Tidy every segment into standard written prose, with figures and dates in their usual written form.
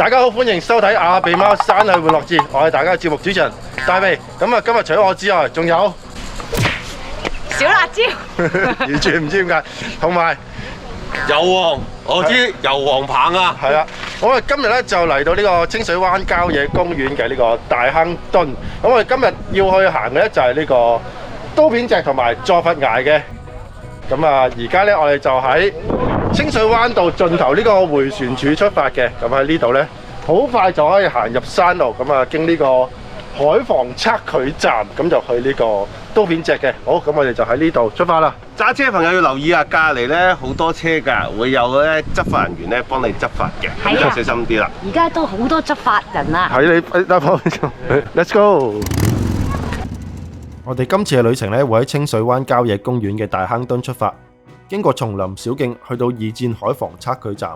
大家好，歡迎收睇阿鼻貓山去玩樂誌，我係大家嘅節目主持人大鼻。咁啊，今日除咗我之外，仲有小辣椒，完全唔知點解，同埋油王，我知油王棒啊，係啦。我哋今日咧就嚟到呢個清水灣郊野公園嘅呢個大坑墩。咁我哋今日要去行嘅咧就係呢個刀片脊同埋坐佛崖嘅。咁啊，而家咧我哋就喺清水灣道盡頭呢個迴旋處出發嘅。咁喺呢度咧，好快就可以行入山路。咁啊，經呢個海防測距站，咁就去呢個刀片脊嘅。好，咁我哋就喺呢度出發啦。揸車朋友要留意啊，隔離咧好多車㗎，會有咧執法人員咧幫你執法嘅，咁就小心啲啦。而家都好多執法人啊！喺你，Let's go！我哋今次嘅旅程咧，會喺清水灣郊野公園嘅大坑墩出發，經過叢林小徑，去到二戰海防測距站，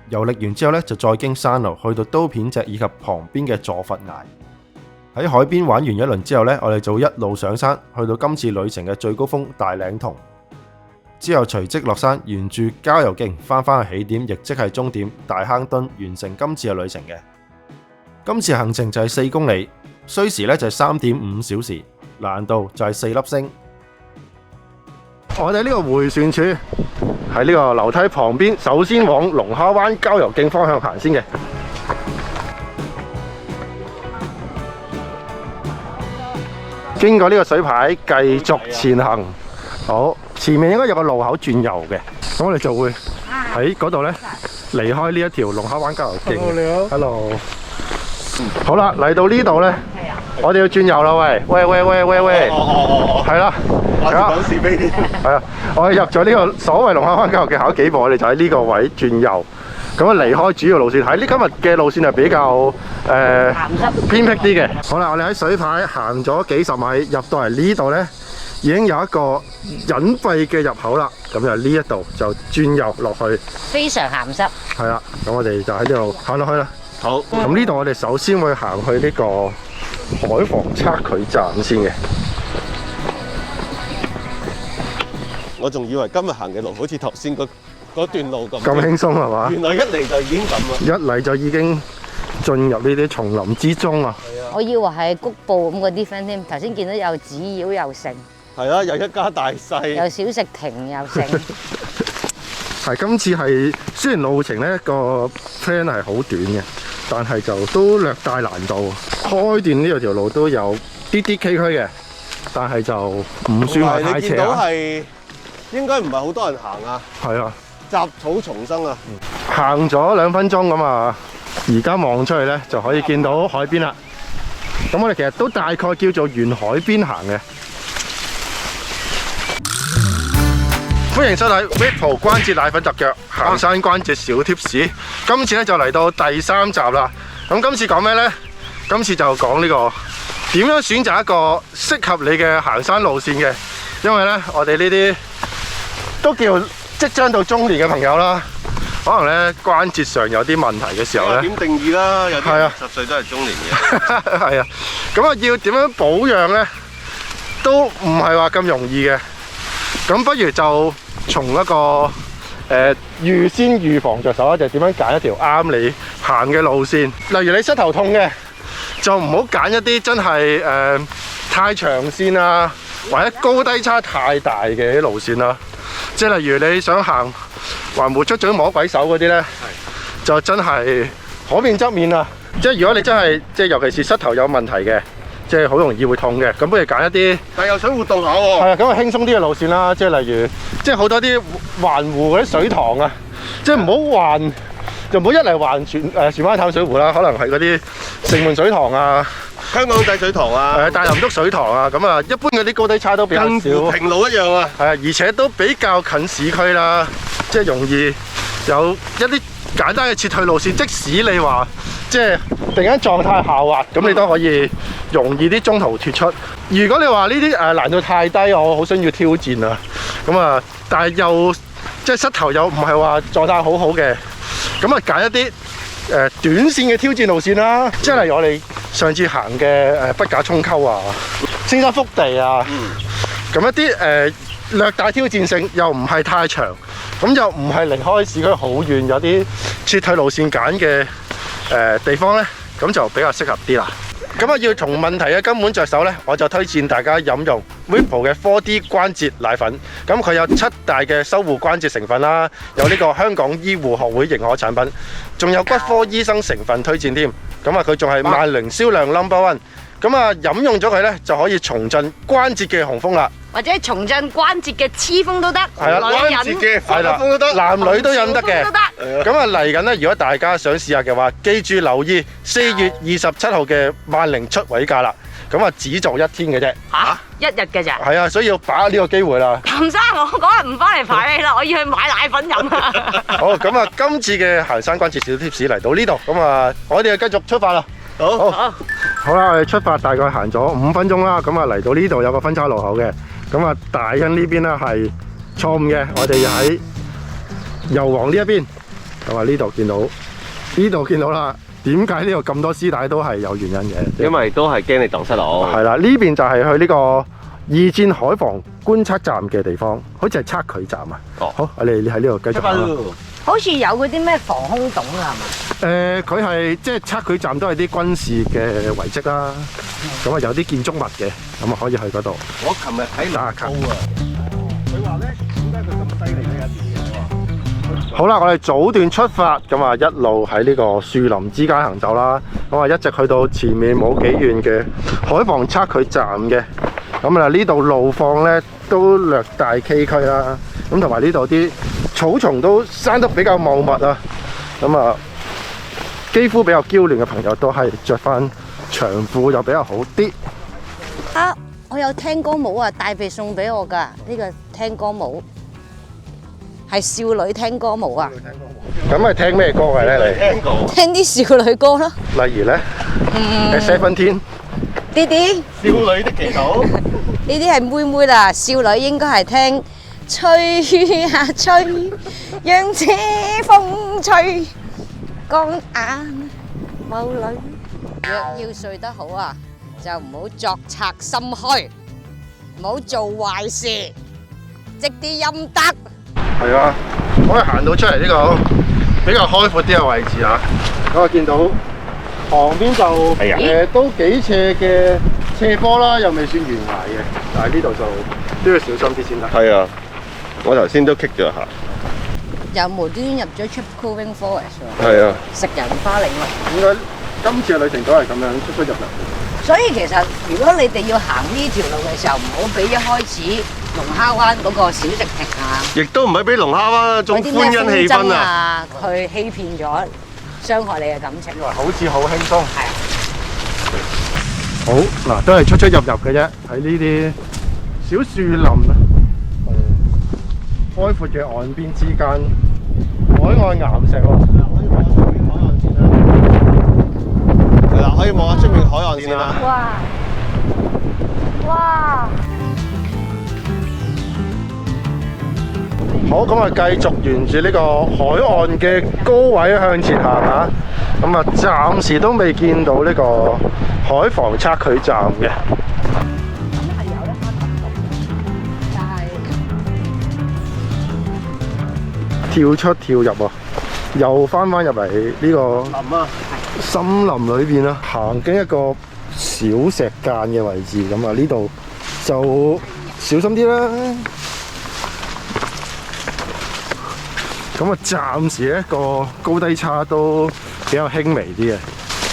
遊歷完之後咧，就再經山路去到刀片脊以及旁邊嘅坐佛崖。喺海邊玩完一輪之後呢，我哋就一路上山，去到今次旅程嘅最高峰大嶺峒，之後隨即落山，沿住郊遊徑翻去起點，亦即係終點大坑墩，完成今次嘅旅程嘅。今次行程就係4公里，需時呢就係3.5小時，難度就係4粒星。我哋呢個迴旋處喺呢個樓梯旁邊，首先往龍蝦灣郊遊徑方向行先嘅。經過呢個水牌，繼續前行。好，前面應該有個路口轉右嘅，咁我哋就會喺嗰度呢離開呢一條龍蝦灣郊遊徑。你好，Hello。好啦，嚟到呢度呢，我哋要轉右啦，喂，係啦，我哋講是非添。係啊，我哋入咗呢個所謂龍蝦灣郊遊徑，行咗幾步，我哋就喺呢個位轉右。咁啊，離開主要路線，喺呢今日嘅路線係比較偏僻啲嘅。好啦，我哋喺水牌行咗幾十米，入到嚟呢度呢，已經有一個隱蔽嘅入口啦。咁就呢一度就轉右落去，非常鹹濕。係啦。咁我哋就喺呢度行落去啦。好，咁呢度我哋首先會行去呢個海防測距站先嘅。我仲以為今日行嘅路好似頭先嗰段路咁輕鬆係嘛？原來一嚟就已經咁啦。一嚟就已經進入呢啲叢林之中啊！我以為係谷埔咁嗰啲 friend 添，頭先見到有紙鷂又成，係啊，又一家大細，有小食亭又成。係今次係雖然路程呢個 plan 係好短嘅，但係就都略帶難度。開段呢條路都有啲崎嶇嘅，但係就唔算話太斜啊。你見到係應該唔係好多人行啊。係啊，雜草叢生啊！行咗2分鐘咁啊，而家望出去呢，就可以見到海邊啦。咁我哋其實都大概叫做沿海邊行嘅。歡迎收睇 Whipple 關節奶粉特腳行山關節小貼士。今次咧就嚟到第3集啦。咁今次講咩呢？今次就講呢個點樣選擇一個適合你嘅行山路線嘅。因為呢，我哋呢啲都叫即將到中年嘅朋友啦，可能呢關節上有啲問題嘅時候呢，點定義啦？有啲係啊10歲都係中年嘅。係啊，咁啊要點樣保養呢？都唔係話咁容易嘅。咁不如就從一個預先預防着手啦，就點樣揀一條啱你行嘅路線。例如你膝頭痛嘅，就唔好揀一啲真係太長線啊，或者高低差太大嘅路線啦。即係例如你想行環湖出嘴摸鬼手嗰啲呢，就真係可免則免啊！即係如果你真係即係尤其是膝頭有問題嘅，即係好容易會痛嘅，咁不如揀一啲但又想活動下喎。係啊，咁啊輕鬆啲嘅路線啦。即係例如，即係好多啲環湖嗰啲水塘啊，即係唔好環，就唔好一嚟環船灣淡水湖啦，可能係嗰啲城門水塘啊、香港仔水塘啊、大林篤水塘啊，咁啊一般嗰啲高低差都比較近乎少，平路一樣啊。係啊，而且都比較近市區啦，即係容易有一啲簡單嘅撤退路線。即使你話即係突然間狀態下滑，咁你都可以容易啲中途脱出。如果你話呢啲難度太低，我好想要挑戰啊，咁啊，但係又即係膝頭又唔係話狀態好好嘅，咁啊揀一啲短線嘅挑戰路線啦。即係例如我哋上次行嘅筆架涌溝啊、青山福地啊，咁一啲略大挑戰性，又唔係太長，咁又唔係離開市區好遠，有啲撤退路線揀嘅地方呢，咁就比較適合啲啦。咁啊，要從問題嘅根本着手呢，我就推薦大家飲用 Whipple 嘅 4D 關節奶粉。咁佢有7大嘅修護關節成分啦，有呢個香港醫護學會認可產品，仲有骨科醫生成分推薦添。咁啊，佢仲係萬寧銷量 No.1。咁啊，飲用咗佢呢，就可以重振關節嘅雄風啦。或者重振關節嘅黐風都得，係啦，關節嘅發風都得，男女都飲得嘅都。得。咁啊嚟緊呢，如果大家想試下嘅話，記住留意4月27號嘅萬寧出位價啦。咁啊，只做1天嘅啫。嚇，1日嘅咋？係啊，所以要把握呢個機會啦。譚生，我嗰日唔翻嚟排你啦，我要去買奶粉飲啊！好，咁啊，今次嘅行山關節小貼士嚟到呢度，咁啊，我哋就繼續出發啦。好啦，我哋出發大概行咗5分鐘啦，咁啊嚟到呢度有個分岔路口嘅，咁啊大欣呢邊呢係錯誤嘅，我哋要喺油王呢一邊，咁啊呢度見到啦。點解呢度咁多絲帶都係有原因嘅？因為都係驚你蕩失路。係啦，呢邊就係去呢個二戰海防觀測站嘅地方，好似係測距站啊。哦，好，我哋喺呢度繼續行啦。好似有嗰啲咩防空洞啊，係嘛？佢係即係測距站都係啲軍事嘅遺跡啦，咁啊有啲建築物嘅，咁啊可以去嗰度。我琴日睇打下卡。佢話咧，點解佢咁犀利咧？有啲嘢喎。好啦，我哋早段出發，咁啊一路喺呢個樹林之間行走啦，咁啊一直去到前面冇幾遠嘅海防測距站嘅，咁啊呢度路況咧都略帶崎嶇啦，咁同埋呢度啲草叢都生得比較茂密啊，咁啊肌膚比較嬌嫩嘅朋友都係着翻長褲就比較好啲。啊，我有聽歌帽啊，帶備送俾我㗎，呢個聽歌帽係少女聽歌帽啊！咁係聽咩歌嘅咧？聽過。聽啲少女歌咯，例如咧，Seventeen。啲啲少女的祈禱。呢啲係妹妹啦，少女應該係聽吹啊吹，讓這風吹乾眼眸裏。若要睡得好啊，就唔好作賊心虛，唔好做壞事，積啲陰德。係啊，我哋行到出嚟呢個比較開闊啲嘅位置啊，咁我見到旁邊就都幾斜嘅斜坡啦，又未算懸崖嘅，但係呢度就都要小心啲先得。係啊，我頭先都棘咗下。又無端端入咗 Trip Covering Forest 喎，係啊，食人花領喎。應該今次嘅旅程都係咁樣出出入入。所以其實如果你哋要行呢條路嘅時候，唔好俾一開始龍蝦灣嗰個小食亭啊，亦都唔係俾龍蝦灣一種嗰啲咩歡欣氣風箏氛啊！啊，去欺騙咗，傷害你嘅感情。好似好輕鬆。係啊，好嗱，都係出出入入嘅啫，喺呢啲小樹林啊，開闊嘅岸邊之間，海岸岩石喎。係啦，可以望下出面海岸線啦。哇！哇！好，咁啊繼續沿住呢個海岸嘅高位向前行啊！咁啊，暫時都未見到呢個海防測距站嘅。咁係有一間民宿，但係跳出跳入喎，又翻入嚟呢個林啊！森林裏邊啊，行經一個小石間嘅位置，咁啊呢度就小心啲啦。咁啊，暫時一個高低差都比較輕微啲嘅。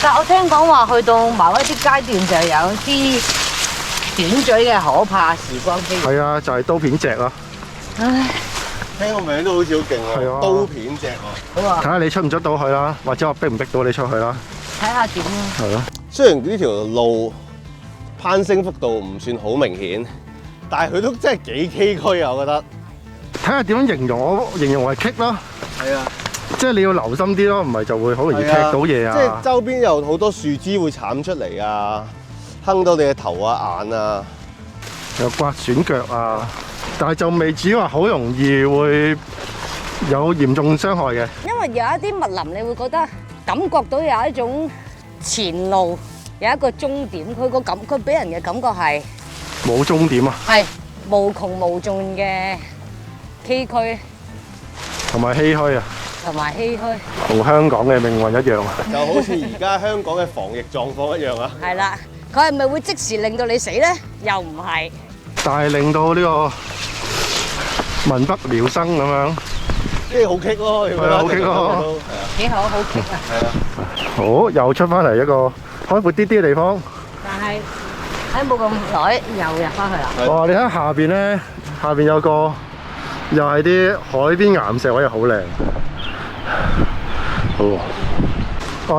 但我聽講話去到某一啲階段就有啲短嘴嘅可怕時光飛。係啊，就係刀片隻啦。唉，聽個名都好似好勁係啊喎，刀片隻喎。好啊睇，下你出唔出到去啦，或者我逼唔逼到你出去啦。睇下點啊！係咯。雖然呢條路攀升幅度唔算好明顯，但係佢都真係幾崎嶇啊！我覺得。睇下點樣形容，我形容為棘咯。係啊。即係你要留心啲咯，唔係就會好容易踢到嘢啊。即係周邊有好多樹枝會鏟出嚟啊，坑到你嘅頭啊、眼啊，又刮損腳啊，但係就未至於話好容易會有嚴重傷害嘅。因為有一啲密林，你會覺得感覺到有一種前路有一個終點，佢俾人嘅感覺係冇終點啊，係無窮無盡嘅崎嶇。同埋唏噓啊。同埋唏噓。同香港嘅命運一樣啊！就好似而家香港嘅防疫狀況一樣啊！係啦，佢係咪會即時令到你死咧？又唔係。但係令到呢個民不聊生咁樣，即係好棘咯，係啊好棘咯，幾好，好棘啊！係啊，好又出翻嚟一個開闊啲啲嘅地方。但係喺冇咁耐又入翻去啦。哇！你睇下邊咧，下邊有個又係啲海邊岩石位，又好靚。好喎。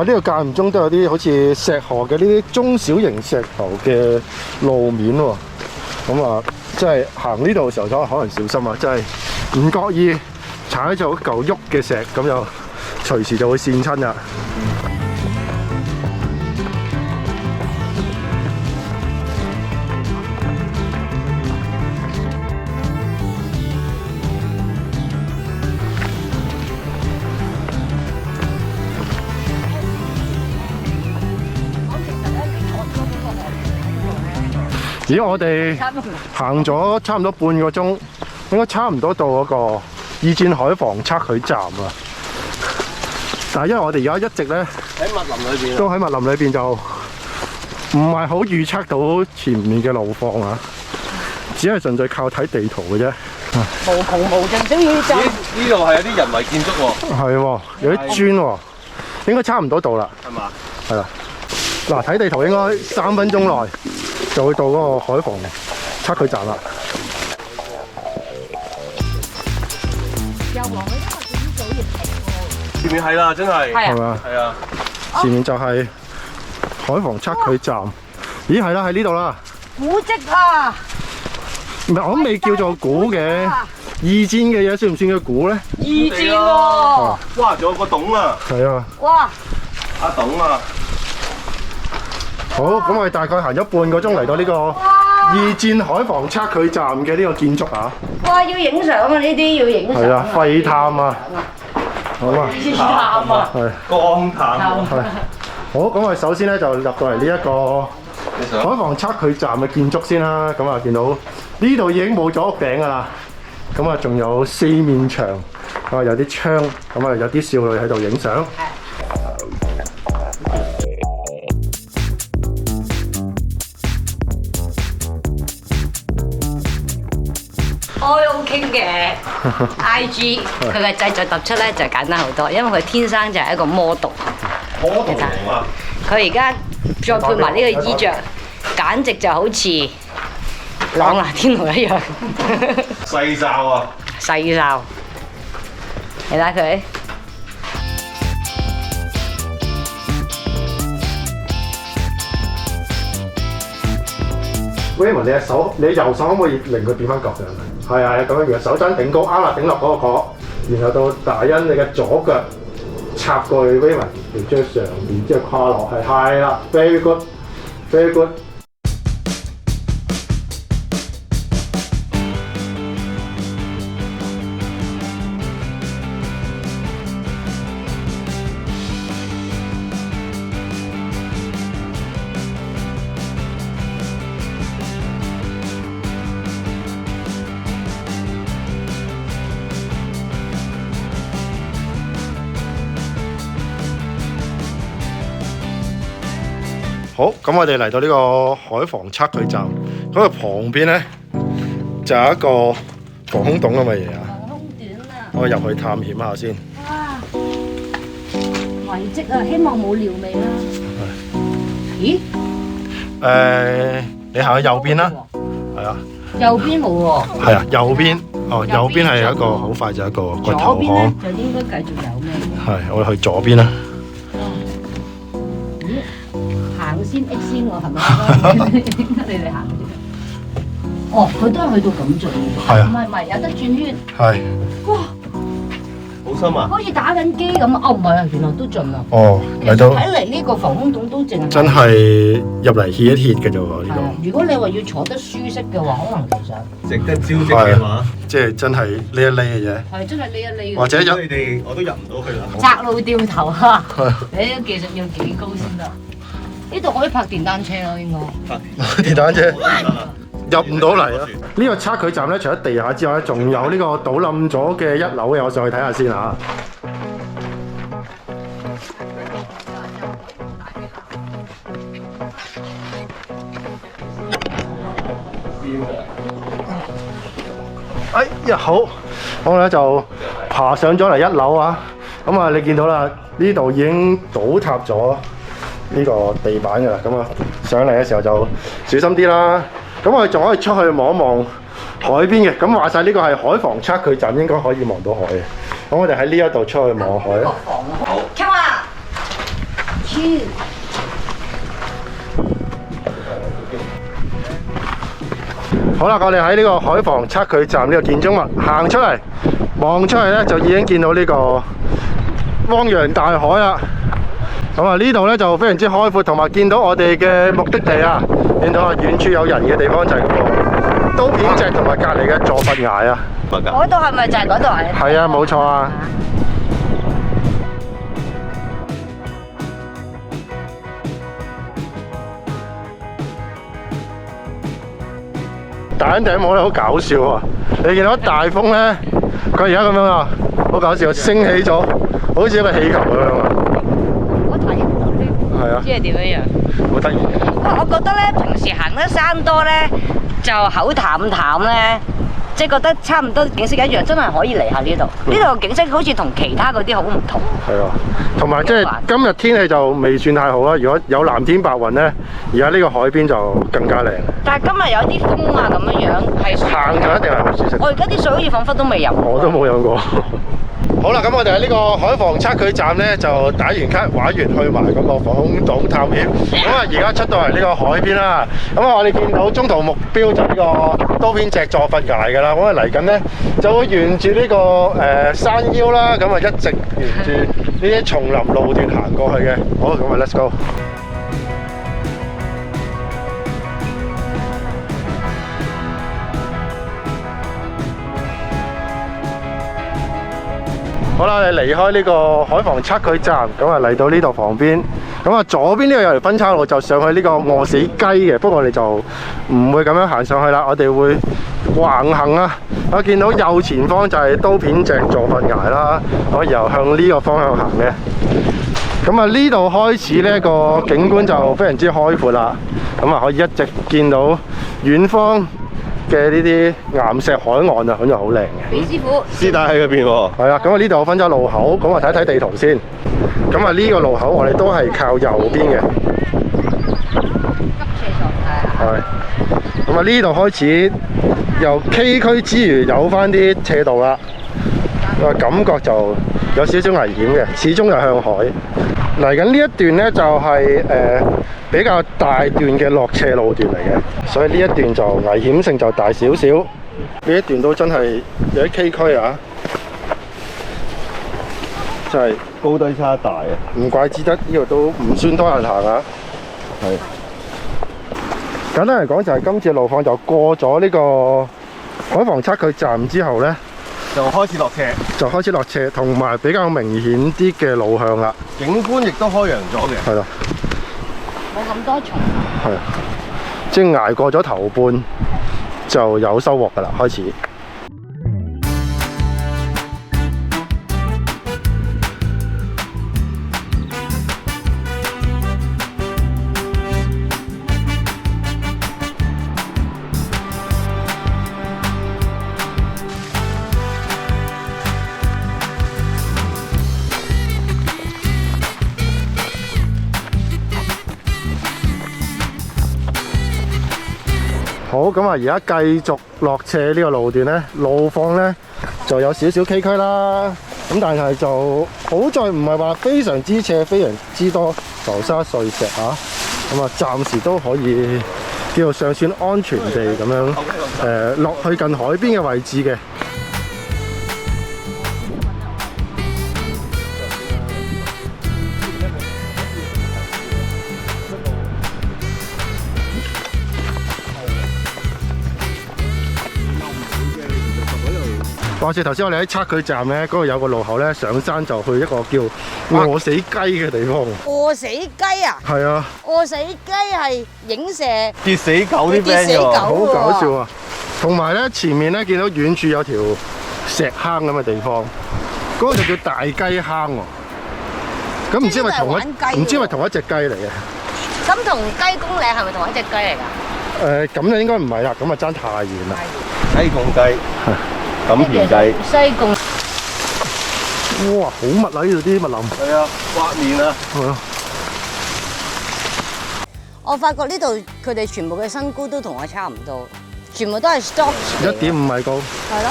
呢度間唔中都有啲好似石河嘅呢啲中小型石頭嘅路面喎。咁啊，即係行呢度嘅時候就可能小心啊！真係唔覺意踩咗嚿喐嘅石，咁就隨時就會跣親啦。咦！我哋行咗差唔多半個鐘，應該差唔多到嗰個二戰海防測距站啊！但係因為我哋而家一直咧喺密林裏邊，都喺密林裏邊，就唔係好預測到前面嘅路況啊，只係純粹靠睇地圖嘅啫。無窮無盡小宇宙。呢度係有啲人為建築喎，係喎，有啲磚喎，應該差唔多到啦。係嘛？係啦，嗱睇地圖應該3分鐘內就會到嗰個海防測距站啦。又黃，因為點早疫情喎。前面係啦，真係。係啊。係咪啊？係啊。前面就係海防測距站。咦，係啦，喺呢度啦。古蹟啊！唔係，我都未叫做估嘅。二戰嘅嘢算唔算叫估咧？二戰喎！哇！仲有個洞啊！係啊。哇！阿洞啊！好，咁我哋大概行咗半個鐘嚟到呢個二戰海防測距站嘅呢個建築啊。哇！要影相啊！呢啲要影相。係啊，廢探啊。好啊。探啊！係。光探。係。好，咁我哋首先咧就入到嚟呢一個海防測距站嘅建築先啦。咁啊，見到呢度已經冇咗屋頂㗎啦。咁啊，仲有4面牆，啊有啲窗，咁啊有啲少女喺度影相。Oil King 嘅 IG，佢嘅製作突出咧就簡單好多，因為佢天生就係一個 model。model 啊！佢而家再配埋呢個衣着，簡直就好似朗拿天奴一樣。細罩啊！細哨，你睇佢。Raymond，你嘅手，你右手可唔可以令佢變翻角上去？係啊，咁樣，然後手踭頂高，啱啦，頂落嗰個角，然後到大恩你嘅左腳插過去 Raymond 條張上面，之後跨落去，係啦 ，very good，very good。好，咁我哋嚟到呢個海防測距站，嗰個旁邊咧就有一個防空洞咁嘅嘢啊。防空段啊！我入去探險下先。哇！遺跡啊，希望冇尿味啦。咦？你行去右邊啦。係啊。右邊冇喎。係啊，右邊。哦，右邊係一個好快就一個個頭左邊咧巷。就應該繼續有咩？係，我哋去左邊啦。行先 X 先喎，係咪？你哋行先。哦，佢都係去到咁盡。係啊。唔係，有得轉圈。係。哇！好深啊！好似打緊機咁啊！哦，唔係啊，原來都盡啊。哦，嚟到睇嚟呢個防空洞都淨係真係入嚟歇一歇嘅啫喎，呢係啊！度。如果你話要坐得舒適嘅話，可能其實值得招積嘅話，即係真係呢一呢嘅啫。係真係呢一呢。或者有你哋我都入唔到去啦。窄路掉頭啊！你嘅技術要幾高先得？呢度可以泊電單車咯，應該。電單車入唔到嚟啊！呢個測距站咧，除咗地下之外咧，仲有呢個倒冧咗嘅1樓嘅，我上去睇下先嚇。哎呀好，我咧就爬上咗嚟1樓啊！咁啊，你見到啦，呢度已經倒塌咗呢個地板㗎啦。咁啊，上嚟嘅時候就小心啲啦。咁我哋仲可以出去望一望海邊嘅。咁話晒呢個係海防測距站，應該可以望到海嘅。咁我哋喺呢一度出去望海啊！好，come on，好啦，我哋喺呢個海防測距站呢個建築物行出嚟，望出去咧就已經見到呢個汪洋大海啦。咁啊呢度咧就非常之開闊，同埋見到我哋嘅目的地啊，見到啊遠處有人嘅地方就係嗰個刀片脊同埋隔離嘅坐佛崖啊。嗰度係咪就係嗰度啊？係啊，冇錯啊。大頂帽咧好搞笑啊！你見到大風咧，佢而家咁樣啊，好搞笑，升起咗，好似一個氣球咁樣啊！我睇唔到呢，係啊唔知係點樣樣。好得意。我覺得咧，平時行得山多咧，就口淡淡咧，即係覺得差唔多景色一樣，真係可以嚟下呢度。呢度景色好似同其他嗰啲好唔同。係啊，同埋即係今日天氣就未算太好啦。如果有藍天白雲咧，而家呢個海邊就更加靚。但係今日有啲風啊，咁樣樣係行就一定係好舒適。我而家啲水好似彷彿都未飲過。我都冇飲過。好啦，咁我哋喺呢個海防測距站咧就打完卡玩完去埋嗰個防空洞探險。咁啊，而家出到嚟呢個海邊啦。咁啊，我哋見到中途目標就係呢個刀片脊坐佛崖㗎啦。咁啊嚟緊咧就會沿住呢個山腰啦，咁啊一直沿住呢啲叢林路段行過去嘅。好，咁啊 let's go。好啦，你離開呢個海防測距站，咁啊嚟到呢度旁邊，咁啊左邊呢度有條分岔路就上去呢個餓死雞嘅，不過我哋就唔會咁樣行上去啦，我哋會橫行啊！我見到右前方就係刀片脊坐佛崖啦，我由向呢個方向行嘅。咁啊呢度開始呢個景觀就非常之開闊啦，咁啊可以一直見到遠方嘅呢啲岩石海岸啊，咁就好靚嘅。李師傅，師弟喺嗰邊喎。係啊，咁啊呢度分咗路口，咁啊睇睇地圖先。咁啊呢個路口我哋都係靠右邊嘅。急斜狀態啊！係。咁啊呢度開始由崎嶇之餘有翻啲斜度啦。感覺就有少少危險嘅，始終又向海。嚟緊呢一段呢，就係比較大段嘅落斜路段嚟嘅，所以呢一段就危險性就大少少。呢一段都真係有啲崎嶇啊，真係高低差大啊！唔怪之得呢度都唔算多人行啊。係。簡單嚟講，就係今次路況就過咗呢個海防測距站之後呢，就開始落斜，落斜，同埋比較明顯啲嘅路向啦。景觀亦都開揚咗嘅。係啦。冇咁多蟲。係，即係捱過咗頭半就有收穫㗎啦，開始。好，咁啊，而家繼續落斜呢個路段呢，路況呢就有少少崎嶇啦。咁但係就好在唔係話非常之斜，非常之多浮沙碎石啊。咁啊，暫時都可以叫做尚算安全地咁樣落去近海邊嘅位置嘅。話說頭先我哋喺測距站咧，嗰度有個路口咧，上山就去一個叫餓死雞嘅地方。餓死雞啊！係啊，餓死雞係影射跌死狗啲 friend 喎，好搞笑啊！同埋咧，前面咧見到遠處有條石坑咁嘅地方，嗰個就叫大雞坑喎。咁唔知係咪同一隻雞嚟嘅？咁同雞公嶺係咪同一隻雞嚟㗎？咁就應該唔係啦，咁啊爭太遠啦。西貢雞、錦田雞，西貢哇，好密啊！呢度啲密林。係啊，畫面啊，係啊，我發覺呢度佢哋全部嘅身高都同我差唔多，全部都係 stock 1.5米高，係咯，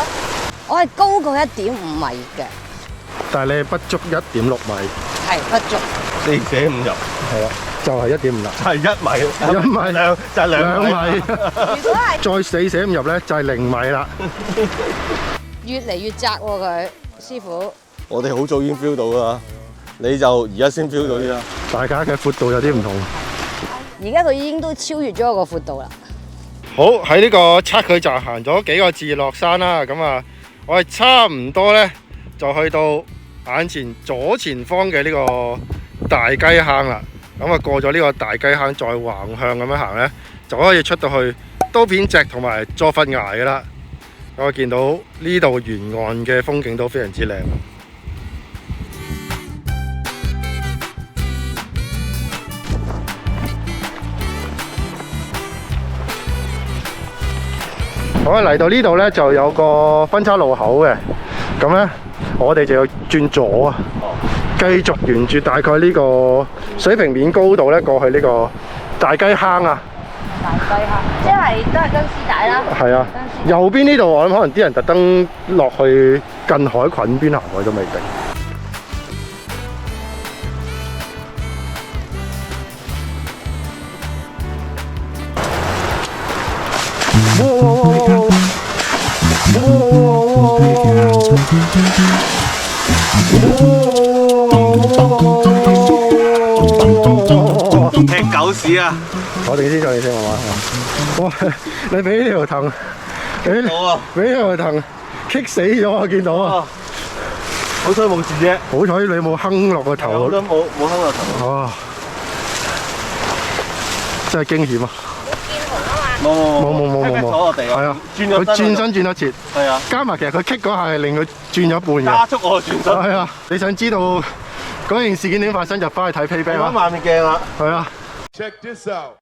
我係高過1.5米嘅，但係你係不足1.6米，係不足。 4捨5入，係啦，就係1.5啦。係1米， 1米兩就係2米。米，如果係再4捨5入咧，就係0米啦。越嚟越窄喎佢，師傅。我哋好早已經 feel 到啦，你就而家先 feel 到啫。大家嘅闊度有啲唔同。而家佢已經都超越咗我個闊度啦。好，喺呢個測距站行咗幾個字落山啦，咁啊，我係差唔多咧就去到眼前左前方嘅呢個大雞坑啦。咁啊過咗呢個大雞坑，再橫向咁樣行咧，就可以出到去刀片脊同埋佐佛崖噶啦。咁我見到呢度沿岸嘅風景都非常之靚。好啊，嚟到呢度呢，就有個分叉路口嘅，咁呢，我哋就要轉左啊，繼續沿住大概呢個水平面高度呢，過去呢個大雞坑啊。大雞坑，即係都係跟絲帶啦。係啊，右邊呢度我諗可能啲人特登落去近海裙邊行去都未定。踢狗屎啊！坐定先，慢慢。哇！你俾呢條藤，俾好啊！呢條藤棘死咗，我見到啊！好彩冇事啫，好彩你冇坑落個頭。我都冇坑落頭。哇！真係驚險啊！冇，坐落地啊！係啊，佢轉身轉得切。係啊，加埋其實佢棘嗰下係令佢轉咗一半嘅。加速我轉身。係啊，你想知道嗰件事件點發生，就翻去睇 playback 啦。揾慢面鏡啦。係啊。Check this out.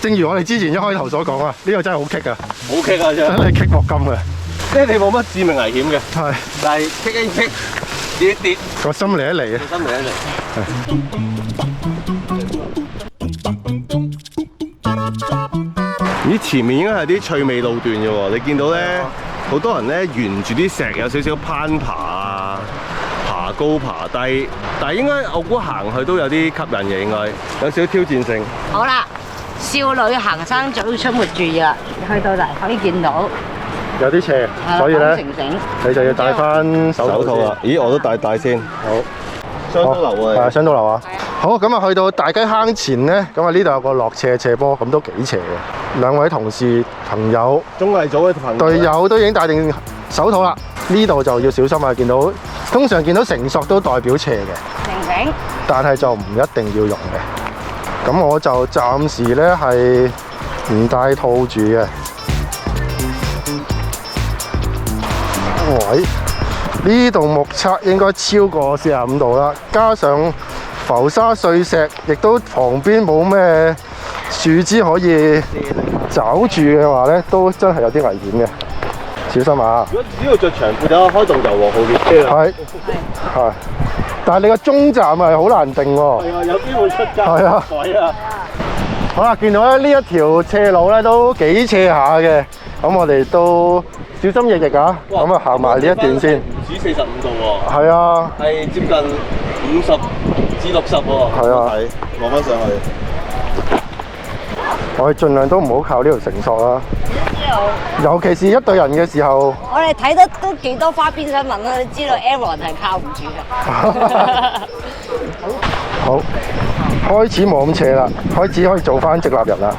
正如我哋之前一開頭所講啊，呢個真係好棘啊，好棘啊！真係棘莫金嘅。即係你冇乜致命危險嘅，係但係棘一棘，跌一跌，個心嚟一嚟啊！心嚟一嚟。咦，前面應該係啲趣味路段嘅喎，你見到咧，好多人咧沿住啲石有少少攀爬啊，爬高爬低，但係應該我估行去都有啲吸引嘅，應該有少少挑戰性。好啦，少女行山早出沒注意啦，去到嚟可以見到。有啲斜，所以咧你就要戴翻手套啊！咦，我都戴先。好，雙刀流啊！係啊，雙刀流啊！好，咁啊，去到大雞坑前咧，咁啊呢度有個落斜坡，咁都幾斜嘅。兩位同事朋友、綜藝組嘅朋隊友都已經戴定手套啦，呢度就要小心啊！見到通常見到繩索都代表斜嘅，平平，但係就唔一定要用嘅。咁我就暫時咧係唔戴套住嘅。喂，呢度目測應該超過45度啦，加上浮沙碎石，亦都旁邊冇咩樹枝可以找住嘅話咧，都真係有啲危險嘅，小心啊！如果只要着長褲就開動油和號列車啦。係，但係你個中站係好難定喎。係啊，有機會出街。係啊，係啊。好啦，見到咧呢一條斜路咧都幾斜下嘅，咁我哋都小心翼翼啊！咁啊行埋呢一段先。唔止45度喎。係啊。係接近50至60喎。係啊。落翻上去。我哋盡量都唔好靠呢條繩索啦。尤其是一隊人嘅時候。我哋睇得都幾多花邊新聞啦，你知道 Aaron 係靠唔住嘅。好，開始冇咁斜啦，開始可以做翻直立人啦。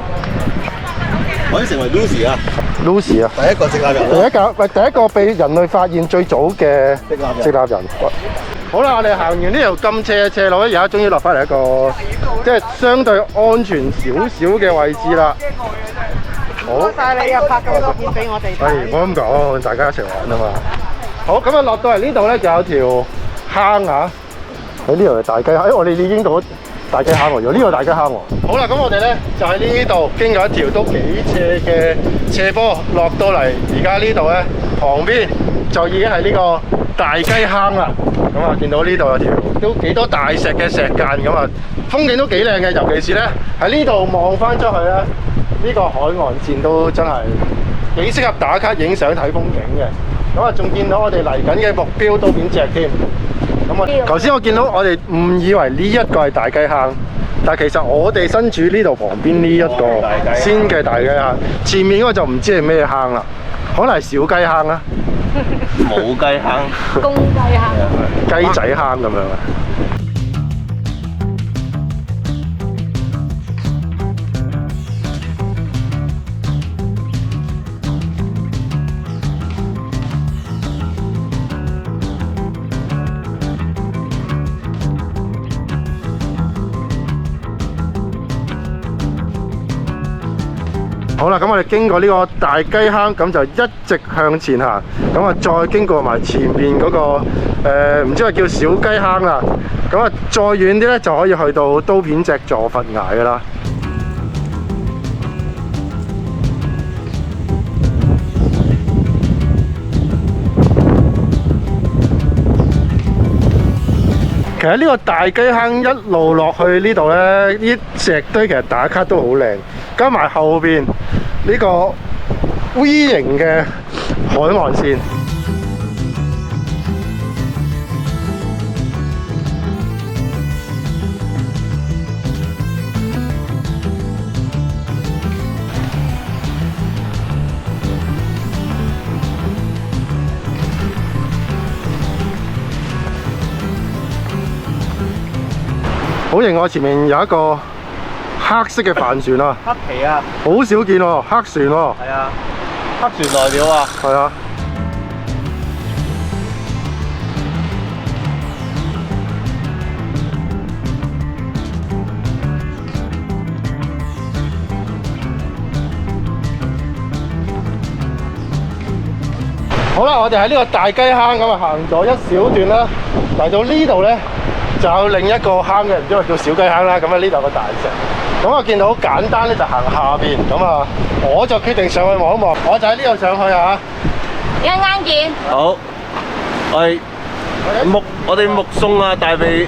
可以成為 Lucy 啊 ！Lucy 啊！第一個直立人。第一個被人類發現最早嘅直立人。好啦，我哋行完呢條咁斜嘅斜路咧，而家終於落翻嚟一個即係相對安全少少嘅位置啦。好，多謝你又拍咁多片俾我哋睇。係，唔好咁講，大家一齊玩啊嘛。好，咁啊落到嚟呢度咧就有條坑啊！喺呢度係大雞坑，我哋已經到大雞坑喎，呢個大雞坑喎。好啦，咁我哋咧就喺呢度經過一條都幾斜嘅斜坡，落到嚟而家呢度咧旁邊就已經係呢個大雞坑啦。咁啊，見到呢度有條都幾多大石嘅石間咁啊，風景都幾靚嘅，尤其是咧喺呢度望翻出去咧，呢個海岸線都真係幾適合打卡影相睇風景嘅。咁啊，仲見到我哋嚟緊嘅目標都片脊添。咁啊，頭先我見到我哋誤以為呢一個係大雞坑，但係其實我哋身處呢度旁邊呢一個先嘅大雞坑，前面嗰個就唔知係咩坑啦，可能係小雞坑啦，冇雞坑，公雞坑，雞仔坑咁樣啊。好啦，咁我哋經過呢個大雞坑，咁就一直向前行，咁啊再經過埋前面嗰個唔知話叫小雞坑啦，咁啊再遠啲咧就可以去到刀片脊坐佛崖噶啦。其實呢個大雞坑一路落去呢度呢，啲石堆其實打卡都好靚，加埋後邊呢個 V 型嘅海岸線。好型喎！前面有一個黑色嘅帆船啊，黑皮啊，好少見喎，黑船喎。係啊，黑船來了啊！係啊。好啦，我哋喺呢個大雞坑咁啊行咗一小段啦，嚟到呢度咧。就有另一個坑嘅，唔知話叫小雞坑啦。咁啊，呢度有個大石。咁我見到好簡單咧，就行下邊。咁啊，我就決定上去望一望。我就喺呢度上去啊。一陣間見。好，我哋目送啊大鼻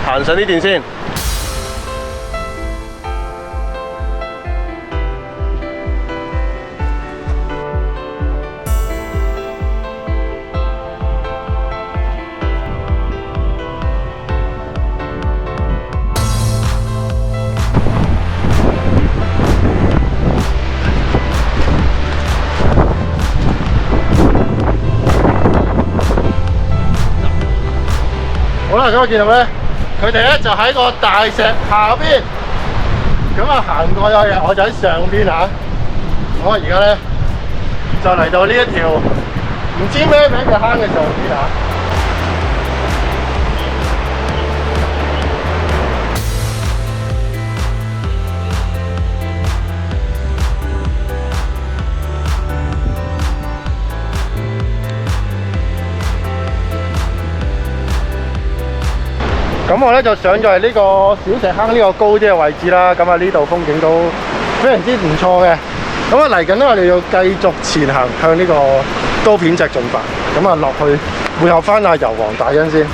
行上呢段先。好啦，咁我見到咧，佢哋咧就喺個大石下邊，咁啊行過去，我就喺上邊嚇。我而家咧就嚟到呢一條唔知咩名嘅坑嘅上邊嚇。咁我咧就上咗嚟呢個小石坑呢個高啲嘅位置啦。咁啊呢度風景都非常之唔錯嘅。咁啊嚟緊咧，我哋要繼續前行向呢個刀片脊進發。咁啊落去會合翻阿油王大恩先。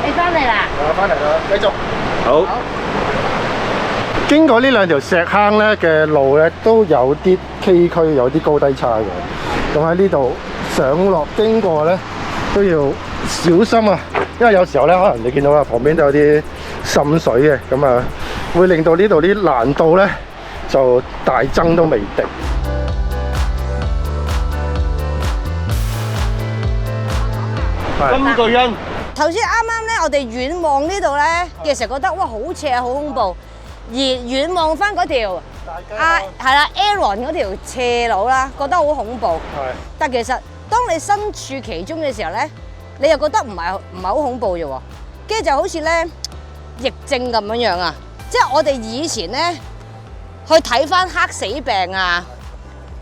你翻嚟啦？翻嚟啦，繼續。好。經過呢兩條石坑咧嘅路咧，都有啲崎嶇，有啲高低差嘅。咁喺呢度上落經過咧，都要小心啊！因為有時候咧，可能你見到啦，旁邊都有啲滲水嘅，咁啊，會令到呢度啲難度咧就大增都未定。金巨恩。頭先啱啱咧，我哋遠望呢度咧嘅時候覺得哇好斜好恐怖，而遠望翻嗰條係啦 Aaron 嗰條斜路啦，覺得好恐怖。係。但其實當你身處其中嘅時候咧，你又覺得唔係好恐怖啫喎。跟住就好似咧疫症咁樣啊，即係我哋以前咧去睇翻黑死病啊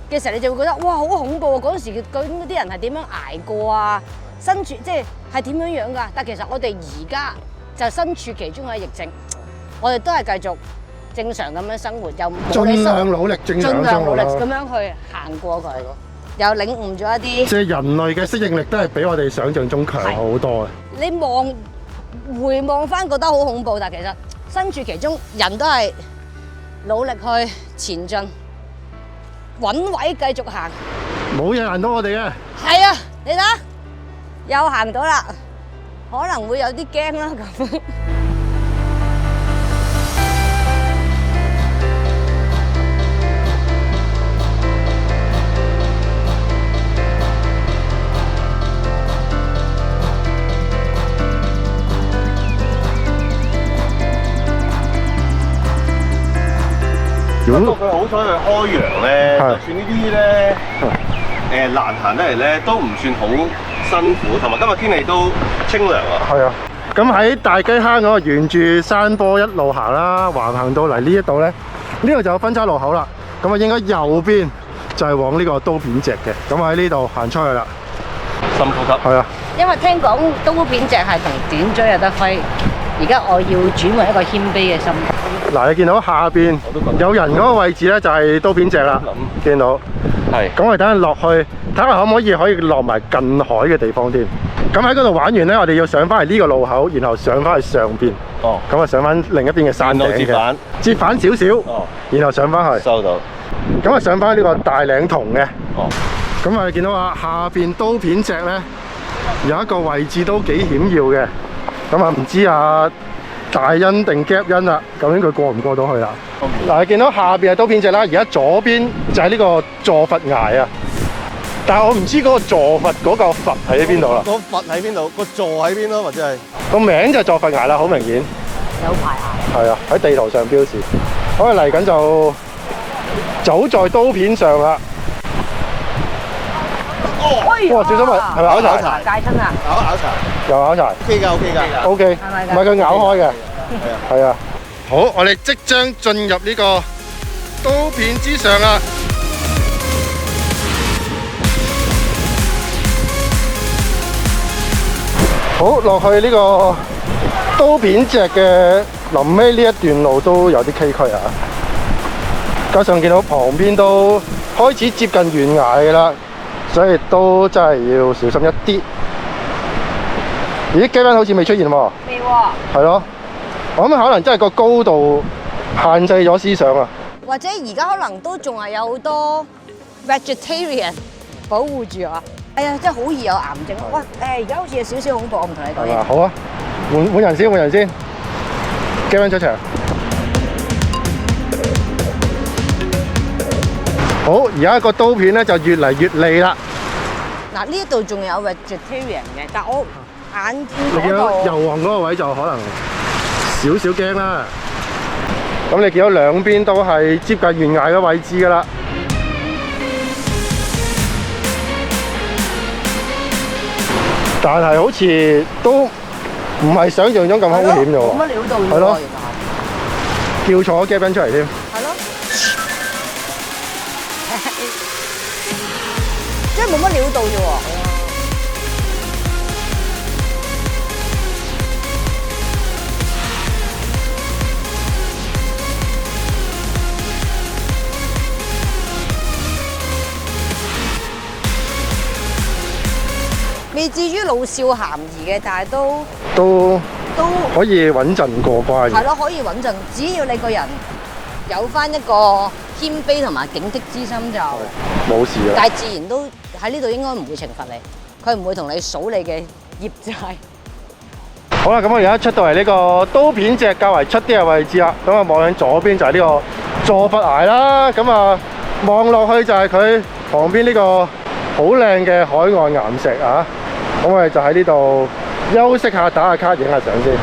嘅時候，你就會覺得哇好恐怖啊！嗰陣時究竟嗰啲人係點樣捱過啊？身處即係點樣樣㗎？但其實我哋而家就身處其中嘅疫症，我哋都係繼續正常咁樣生活，又冇你盡量努力正常盡量生活啦。努力咁樣去行過佢，又領悟咗一啲。即係人類嘅適應力都係比我哋想象中強好多啊！你回望翻覺得好恐怖，但其實身處其中，人都係努力去前進，揾位繼續行。冇嘢難到我哋嘅。係啊，你睇下，又行到啦，可能會有啲驚啦咁。不過佢好彩佢開陽咧，就算呢啲咧難行得嚟咧，都唔算好辛苦，同埋今日天氣都清涼啊。係啊，咁喺大雞坑嗰個沿住山坡一路行啦，橫行到嚟呢一度咧，呢度就有分岔路口啦。咁啊，應該右邊就係往呢個刀片脊嘅。咁喺呢度行出去啦。深呼吸。係啊。因為聽講刀片脊係同短椎有得揮，而家我要轉為一個謙卑嘅心。嗱，你見到下邊有人嗰個位置咧，就係刀片脊啦。見到。係。咁我哋等陣落去，睇下可唔可以落埋近海嘅地方添。咁喺嗰度玩完咧，我哋要上翻嚟呢個路口，然後上翻去上邊。哦。咁啊，上翻另一邊嘅山頂嘅。折返少少。哦。然後上翻去。收到。咁啊，上翻呢個大嶺銅嘅。哦。咁我哋見到啊，下邊刀片脊咧有一個位置都幾險要嘅。咁啊，唔知啊大恩定 gap 恩啦，究竟佢過唔過到去啦？嗱，你見到下邊係刀片脊啦，而家左邊就係呢個坐佛崖啊。但係我唔知嗰個坐佛嗰嚿佛喺邊度啦。個佛喺邊度？個座喺邊咯，或者係個名就係坐佛崖啦，好明顯。有排行。係啊，喺地圖上標示。我哋嚟緊就走在刀片上啦。哇！小心啊，係咪拗柴？戒親啊！拗柴。又拗柴。OK 㗎，OK 㗎。OK。係咪㗎？唔係佢咬開嘅。係啊。係啊。好，我哋即將進入呢個刀片之上啦。好，落去呢個刀片脊嘅臨尾呢一段路都有啲崎嶇啊！加上見到旁邊都開始接近懸崖嘅啦，所以都真係要小心一啲。咦，雞蚊好似未出現喎？未喎。係咯，我諗可能真係個高度限制咗思想啊！或者而家可能都仲係有好多 vegetarian 保護住啊！哎呀，真係好易有癌症啊！哇，而家好似有少少恐怖，我唔同你講嘢。好啊，換人先，換人先。雞蚊出場。好，而家個刀片咧就越嚟越利啦。嗱，呢一度仲有 vegetarian 嘅，但我眼見你見到嗰度油黃嗰個位就可能少少驚啦。咁你見到兩邊都係接近懸崖嘅位置㗎啦。但係好似都唔係想象中咁兇險啫喎。冇乜料到係咯，其實叫錯咗 gap 出嚟添。係咯，即係冇乜料到啫喎。未至於老少咸宜嘅，但係都可以穩陣過關。係咯，可以穩陣。只要你個人有翻一個謙卑同埋警惕之心就冇事啦。但係自然都喺呢度應該唔會懲罰你，佢唔會同你數你嘅業債。好啦，咁我而家出到嚟呢個刀片脊較為出啲嘅位置啦。咁啊，望向左邊就係呢個坐佛崖啦。咁啊，望落去就係佢旁邊呢個好靚嘅海岸岩石啊。咁我哋就喺呢度休息下，打下卡，影下相先。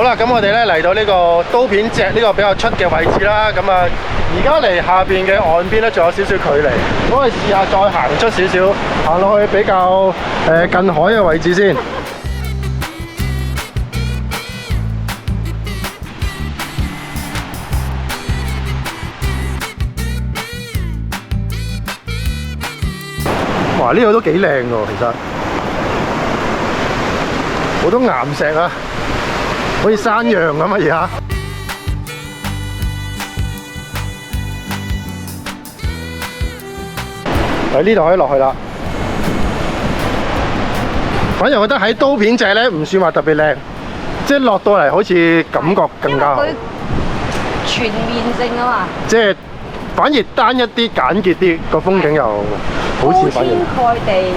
好啦，咁我哋咧嚟到呢個刀片脊呢個比較出嘅位置啦。咁啊，而家離下邊嘅岸邊咧仲有少少距離，咁我哋試下再行出少少，行落去比較近海嘅位置先。哇！呢度都幾靚㗎喎，其實好多岩石啊，好似山羊咁啊！而家喺呢度可以落去啦。反而我覺得喺刀片脊咧唔算話特別靚，即係落到嚟好似感覺更加好。因為佢全面性啊嘛，即係反而單一啲、簡潔啲，個風景又好似反而鋪天蓋地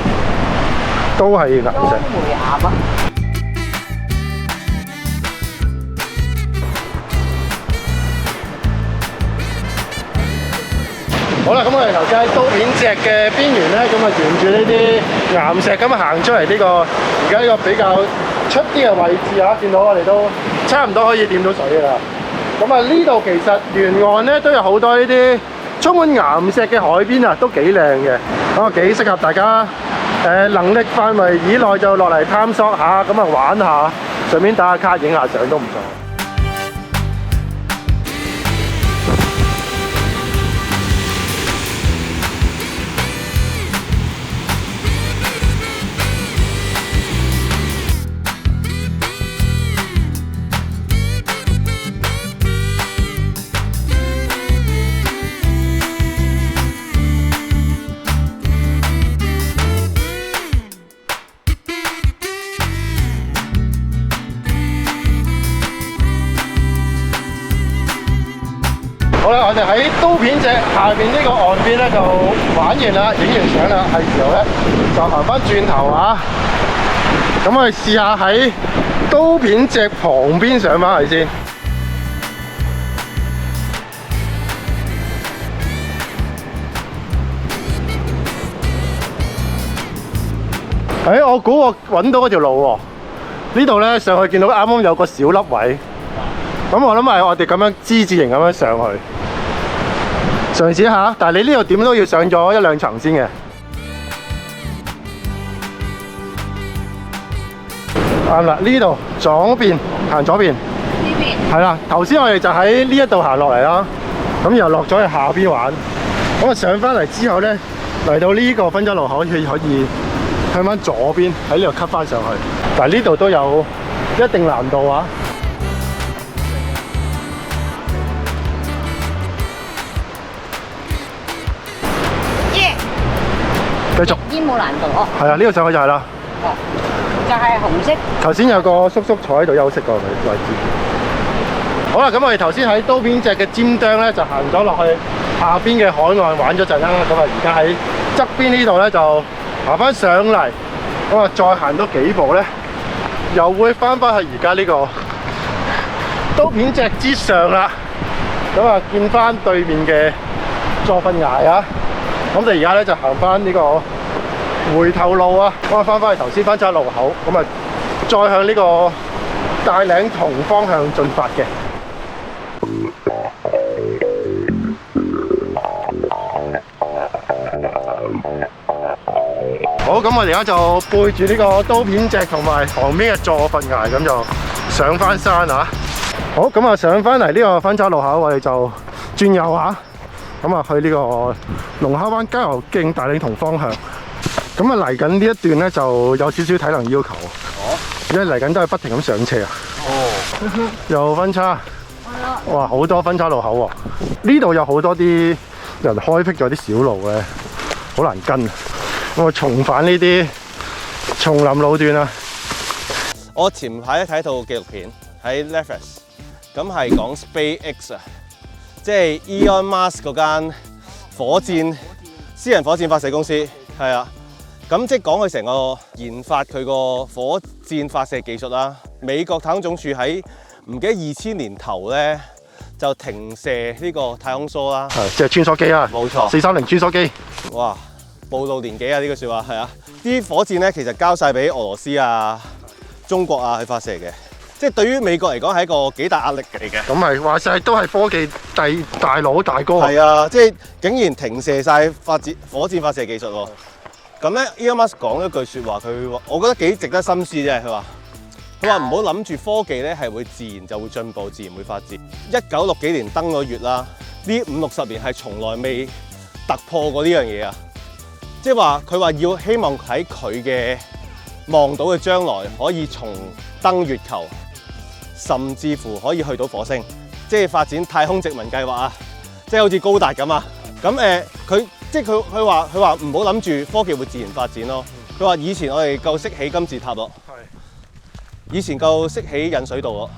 都係岩石。莊梅岩啊！好啦，咁我哋頭先喺刀片脊嘅邊緣咧，咁啊沿住呢啲岩石咁行出嚟呢個而家呢個比較出啲嘅位置啊，見到我哋都差唔多可以掂到水㗎啦。咁啊呢度其實沿岸咧都有好多呢啲充滿岩石嘅海邊啊，都幾靚嘅，咁啊幾適合大家能力範圍以內就落嚟探索下，咁啊玩下，順便打下卡、影下相都唔錯。好啦，我哋喺刀片脊下邊呢個岸邊咧就玩完啦，影完相啦，係時候咧就行翻轉頭啊！咁我哋試下喺刀片脊旁邊上翻去先。我估我揾到嗰條路喎。呢度咧上去見到啱啱有個小粒位。咁我諗係我哋咁樣之字形咁樣上去，嘗試下。但係你呢度點都要上咗一兩層先嘅。啱啦，呢度左邊行左邊。呢邊。係啦，頭先我哋就喺呢一度行落嚟啦，咁又落咗去下邊玩。咁啊上翻嚟之後咧，嚟到呢個分岔路口可以向翻左邊喺呢度 cut 翻上去。但係呢度都有一定難度啊！繼續，已經冇難度哦。係啊，呢個上去就係啦。哦，就係紅色。頭先有個叔叔坐喺度休息個位置。好啦，咁我哋頭先喺刀片脊嘅尖端咧，就行咗落去下邊嘅海岸玩咗陣啦。咁啊，而家喺側邊呢度咧就行翻上嚟，咁啊再行多幾步咧，又會翻返去而家呢個刀片脊之上啦。咁啊，見翻對面嘅座份崖啊！咁我哋而家咧就行翻呢個回頭路啊，咁啊翻返去頭先分岔路口，咁啊再向呢個大嶺同方向進發嘅。好，咁我哋而家就背住呢個刀片脊同埋旁邊嘅座份崖，咁就上翻山啊！好，咁啊上翻嚟呢個分岔路口，我哋就轉右啊！咁啊，去呢個龍蝦灣郊遊徑大嶺同方向。咁啊，嚟緊呢一段咧就有少少體能要求。因為嚟緊都係不停咁上斜啊。又分岔。哇，好多分岔路口喎。呢度有好多啲人開闢咗啲小路咧，好難跟。咁啊，重返呢啲叢林路段啊。我前排睇套紀錄片喺 Netflix， 咁係講 SpaceX 啊。即係 Elon Musk 嗰間私人火箭發射公司，係啊，咁即係講佢成個研發佢個火箭發射技術啦。美國太空總署喺唔記得2000年頭咧就停射呢個太空梭啦，係即係穿梭機啊，冇錯430穿梭機。哇，暴露年紀啊！呢句説話係啊，啲火箭咧其實交晒俾俄羅斯啊、中國啊去發射嘅。即係對於美國嚟講係一個幾大壓力嚟嘅。咁係話晒都係科技大佬大哥。係啊，即係竟然停射晒火箭發射技術喎。咁咧 Elon Musk 講一句説話，佢話我覺得幾值得深思啫。佢話唔好諗住科技咧係會自然就會進步，自然會發展。1960幾年登咗月啦，呢50-60年係從來未突破過呢樣嘢啊！即係話佢話要希望喺佢嘅望到嘅將來可以重登月球，甚至乎可以去到火星，即係發展太空殖民計劃啊！即係好似高達咁啊！咁佢話唔好諗住科技會自然發展咯。佢話以前我哋夠識起金字塔咯，以前夠識起引水道咯。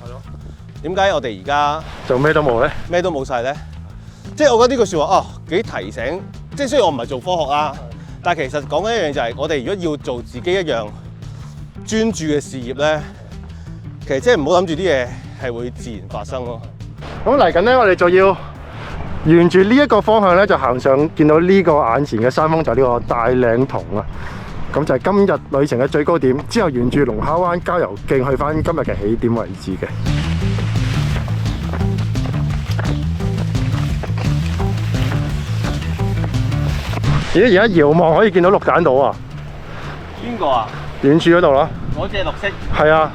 點解我哋而家就咩都冇咧？咩都冇晒咧？即係我覺得呢句説話幾提醒。即係雖然我唔係做科學啦，但係其實講緊一樣就係我哋如果要做自己一樣專注嘅事業咧，其實即係唔好諗住啲嘢係會自然發生咯。咁嚟緊咧，我哋就要沿住呢一個方向咧，就行上見到呢個眼前嘅山峰，就係呢個大嶺銅啊。咁就係今日旅程嘅最高點，之後沿住龍蝦灣郊遊徑去翻今日嘅起點位置嘅。咦！而家遙望可以見到綠蛋島啊！邊個啊？遠處嗰度咯。嗰隻綠色。係啊。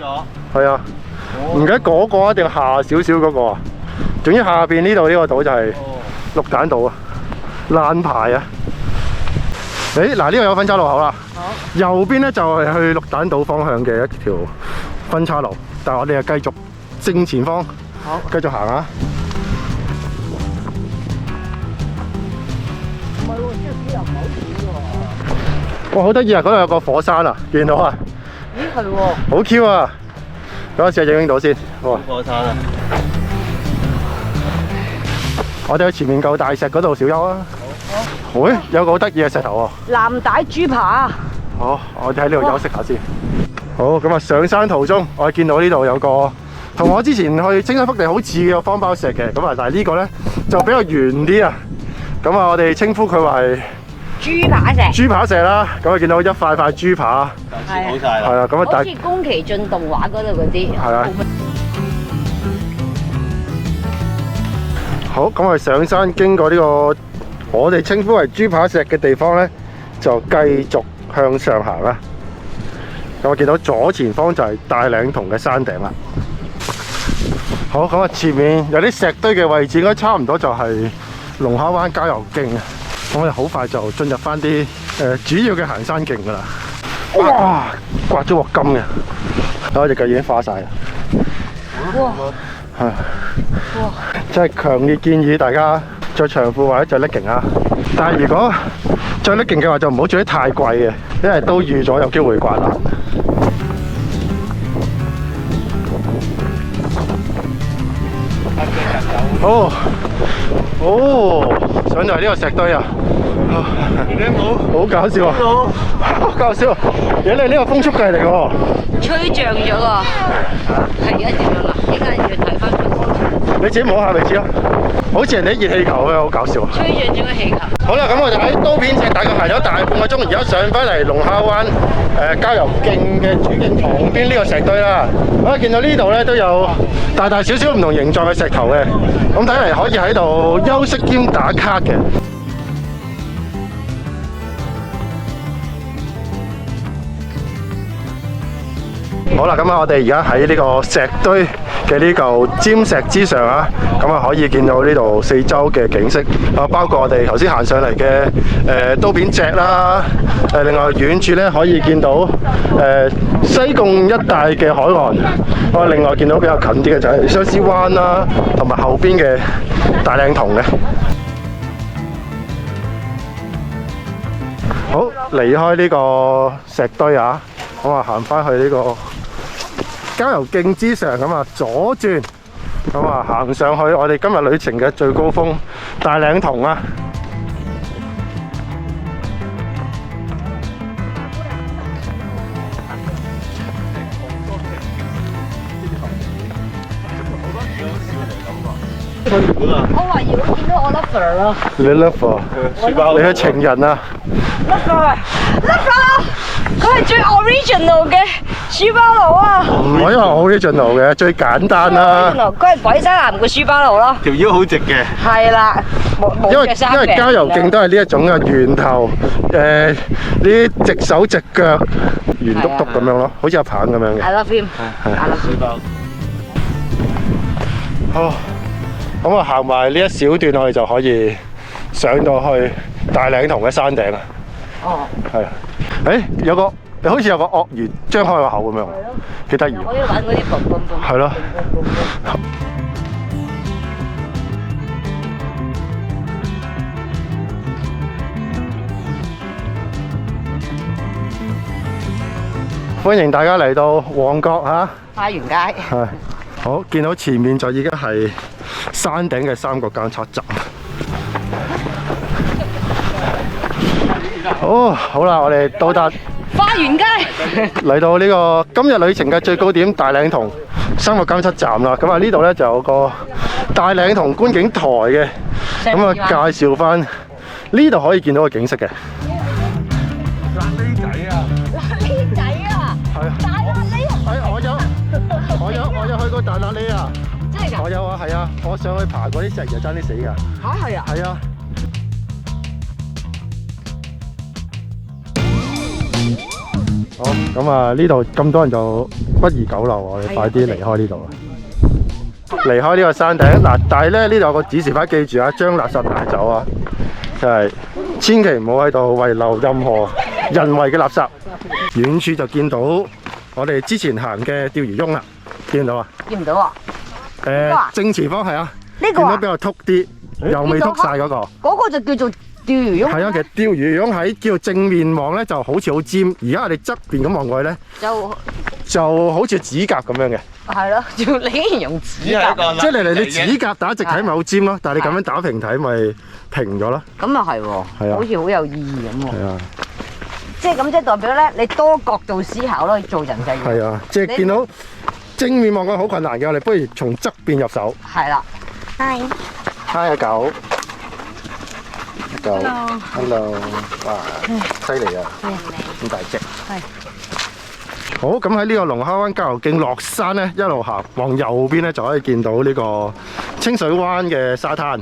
係啊。唔記得嗰個啊，定下少少嗰個啊？總之下邊呢度呢個島就係綠蛋島啊，爛牌啊！嗱呢個有分岔路口啦。右邊咧就係去綠蛋島方向嘅一條分岔路，但係我哋就繼續正前方，繼續行啊！唔係喎，即係幾人唔好遠喎。哇，好得意啊！嗰度有個火山啊，見到啊？咦，係喎。好 Q 啊！等我試下影到先。哇！火山啊！我哋去前面嚿大石嗰度小休啊！喂，有個好得意嘅石頭喎。藍帶豬扒。好，我哋喺呢度休息下先。好，咁啊上山途中，我哋見到呢度有個同我之前去青山福地好似嘅方包石嘅，咁啊但係呢個咧就比較圓啲啊。咁啊我哋稱呼佢為豬扒石。豬扒石啦。咁啊見到一塊塊豬扒。切好晒啦。係啊，咁啊好似宮崎駿動畫嗰度嗰啲。係啊。好，咁我哋上山經過呢個我哋稱呼為豬扒石嘅地方咧，就繼續向上行啦。咁我見到左前方就係大嶺銅嘅山頂啦。好，咁啊前面有啲石堆嘅位置，應該差唔多就係龍蝦灣郊遊徑啊。咁我哋好快就進入翻啲主要嘅行山徑噶啦。哇！刮咗鑊金嘅，我隻腳已經花晒啦。哇！係。哇！真係強烈建議大家着長褲或者着 legging 啊。但係如果着 legging 嘅話，就唔好着啲太貴嘅，因為都預咗有機會刮爛。上到嚟呢個石堆啊！你好搞笑啊！好搞笑！你呢個風速計嚟喎，吹脹咗喎，係而家點樣啊？依家要睇翻個光場。你自己摸下咪知咯，好似人哋熱氣球咁樣，好搞笑啊！吹脹咗個氣球。好啦，咁我哋喺刀片石大概行咗大半個鐘，而家上翻嚟龍蝦灣郊遊徑嘅主徑旁邊呢個石堆啦。我見到呢度咧都有大大小小唔同形狀嘅石頭嘅，咁睇嚟可以喺度休息兼打卡嘅。好啦，咁啊，我哋而家喺呢個石堆嘅呢嚿尖石之上啊，咁啊可以見到呢度四周嘅景色啊，包括我哋頭先行上嚟嘅刀片脊啦，另外遠處咧可以見到西貢一帶嘅海岸，我另外見到比較近啲嘅就係相思灣啦，同埋後邊嘅大嶺銅嘅。好，離開呢個石堆啊，咁啊行翻去呢個郊遊徑之上，咁啊左轉，咁啊行上去我哋今日旅程嘅最高峰大嶺銅啊！我懷疑我見到我 lover 咯。你 lover？你嘅情人啊？ lover 佢係最 original 嘅書包佬啊！唔可以話 original 嘅，最簡單啦。佢係鬼仔男嘅書包佬咯。條腰好直嘅。係啦，冇因為嘅衫嘅。郊遊徑都係呢一種嘅圓頭，呢啲直手直腳，圓篤篤咁樣咯，好似阿棒咁樣嘅。 I love him。I love him。好，咁啊行埋呢一小段，我哋就可以上到去大嶺同嘅山頂啊。哦。係啊，好似有個鱷魚張開個口咁樣，幾得意。我要玩嗰啲嘣嘣嘣。係咯。歡迎大家嚟到旺角嚇。花園街。係。好，見到前面就已經係山頂嘅三角監測站。好啦，我哋到達花園街。嚟到呢個今日旅程嘅最高點大嶺同三角監測站啦。咁啊呢度咧就有個大嶺同觀景台嘅，咁啊介紹翻呢度可以見到個景色嘅。辣喱仔啊！辣喱仔啊！係啊！大辣喱啊！我有去過大辣喱啊！真係㗎？我有啊，係啊，我上去爬過啲石又爭啲死㗎。嚇係啊！係啊。好，咁啊呢度咁多人就不宜久留，我哋快啲離開呢度啦。離開呢個山頂嗱，但係咧呢度有個指示牌，記住啊，將垃圾帶走啊，就係千祈唔好喺度遺留任何人為嘅垃圾。遠處就見到我哋之前行嘅釣魚翁啦，見到啊？見唔到啊？正前方係啊，呢個啊見到比較禿啲，又未禿晒嗰個。嗰個就叫做釣魚翁。係啊，其實釣魚翁喺叫正面望咧就好似好尖，而家我哋側邊咁望過去咧就好似指甲咁樣嘅。係咯，要你形容指甲。即係你指甲打直睇咪好尖咯，但係你咁樣打平睇咪平咗咯。咁又係喎，係啊好似好有意義咁喎。係啊，即係咁，即係代表咧，你多角度思考咯，做人就要。係啊，即係見到正面望過去好困難嘅，我哋不如從側邊入手。係啦。Hi。Hi 阿狗。Hello。哇，犀利啊！咁大隻。係。好，咁喺呢個龍蝦灣郊遊徑落山咧，一路行往右邊咧就可以見到呢個清水灣嘅沙灘。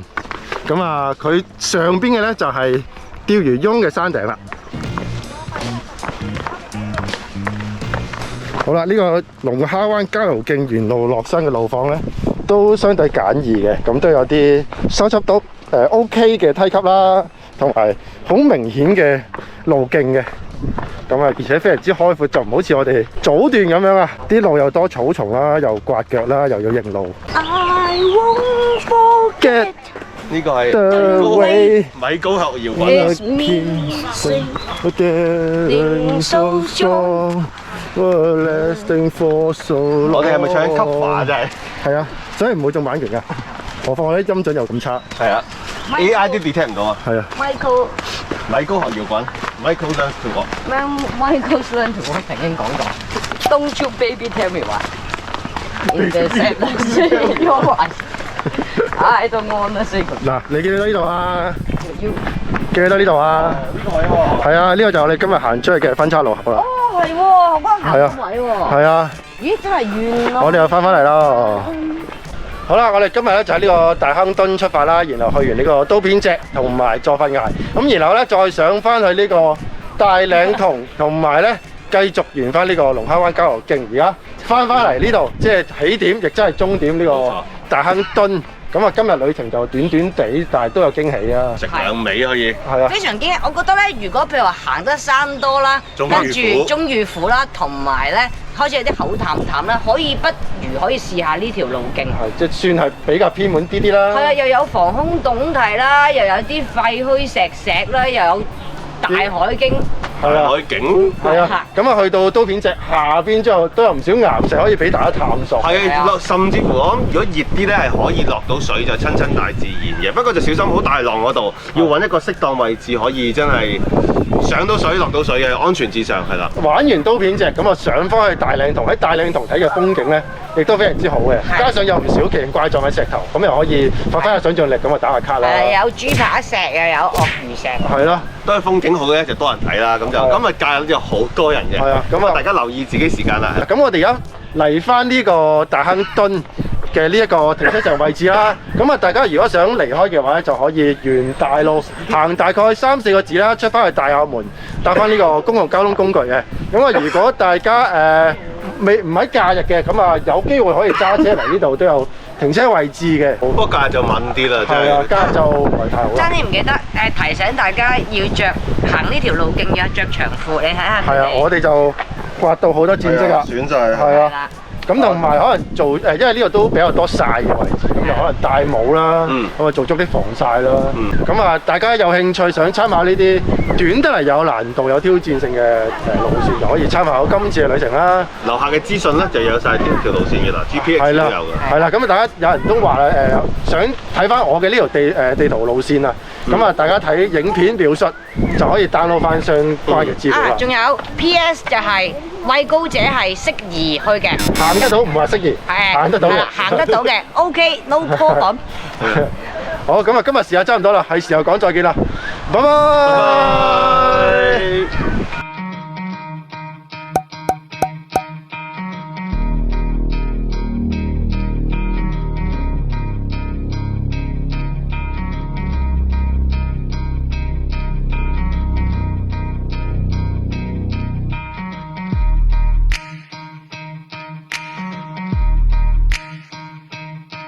咁啊，佢上邊嘅咧就係釣魚翁嘅山頂啦。好啦，呢個龍蝦灣郊遊徑沿路落山嘅路況咧，都相對簡易嘅，咁都有啲收葺到OK 嘅梯級啦，同埋好明顯嘅路徑嘅。咁啊，而且非常之開闊，就唔好似我哋早段咁樣啊！啲路又多草叢啦，又刮腳啦，又要認路。I won't forget 呢個係 The way 米高後搖滾。 it's me sing Getting so strong, we're lasting for so long。我哋係咪唱緊 cover 啊？真係。係啊，所以唔好中版權㗎。何況我啲音準又咁差。係啊。AI 都 detect 唔到啊。係啊。Michael 米高後搖滾。Michael learns to walk。Michael learns to walk 曾經講過 ，Don't you baby tell me why in the sadness your eyes I don't wanna say goodbye。嗱，你記唔記得呢度啊？ You 記得呢度啊？呢個位喎。係啊，呢個就係我哋今日行出去嘅分岔路口啦。哦係喎，好關行位喎。係啊。咦，真係遠咯。我哋又翻嚟咯。好啦，我哋今日咧就喺呢個大坑墩出發啦，然後去完呢個刀片脊同埋佐訓崖，咁然後咧再上翻去呢個大嶺同，同埋咧繼續沿翻呢個龍蝦灣郊遊徑，而家翻嚟呢度，即係起點，亦即係終點呢個大坑墩。咁啊，今日旅程就短短地，但係都有驚喜啊！食兩味可以。係啊，非常驚喜，我覺得咧，如果譬如話行得山多啦，跟住中御府啦，同埋咧開始有啲口淡啦，可以不如可以試下呢條路徑。係即係算係比較偏門啲啲啦。係啊，又有防空洞堤啦，又有啲廢墟石啦，又有大海經。係啊，海景。係啊，咁啊去到刀片脊下邊之後，都有唔少岩石可以俾大家探索。係啊，甚至乎我諗，如果熱啲咧，係可以落到水就親大自然嘅。不過就小心好大浪嗰度，要揾一個適當位置可以真係上到水、落到水嘅安全至上係啦。玩完刀片脊咁啊，上翻去大嶺同，喺大嶺同睇嘅風景咧，亦都非常之好嘅，係加上有唔少奇形怪狀嘅石頭，咁又可以發揮下想像力咁啊打下卡啦。有豬扒石又有鱷魚石。係咯，都係風景好咧，就多人睇啦。咁就係啊今日假日就好多人嘅。係啊咁啊大家留意自己時間啦。咁我哋而家嚟翻呢個大坑墩嘅呢一個停車場位置啦。咁啊，大家如果想離開嘅話咧，就可以沿大路行大概3-4個字啦，出翻去大坳門，搭翻呢個公共交通工具嘅。咁啊，如果大家唔喺假日嘅，咁啊有機會可以揸車嚟呢度都有停車位置嘅。不過假日就問啲啦，真係啊，係。假日就唔係太好啦。爭啲唔記得提醒大家要行呢條路徑要着長褲，你睇下佢係啊，哋我哋就刮到好多戰績啦。選晒。係啊。係啦。咁同埋可能做因為呢度都比較多曬嘅位置，咁就可能戴帽啦，咁啊做足啲防曬啦。咁啊，大家有興趣想參考呢啲短得嚟有難度、有挑戰性嘅路線，就可以參考今次嘅旅程啦。樓下嘅資訊咧就有晒條路線嘅啦，GPX 都有嘅。係啦，咁啊，大家有人都話啦，想睇翻我嘅呢條地圖路線啊，咁啊，大家睇影片描述就可以 download 翻相關嘅資料啦。仲有 PS 就係畏高者係適宜去嘅。行得到唔話適宜，行得到嘅，行得到嘅，OK，no problem。好，咁啊，今日時間差唔多啦，係時候講再見啦，拜拜。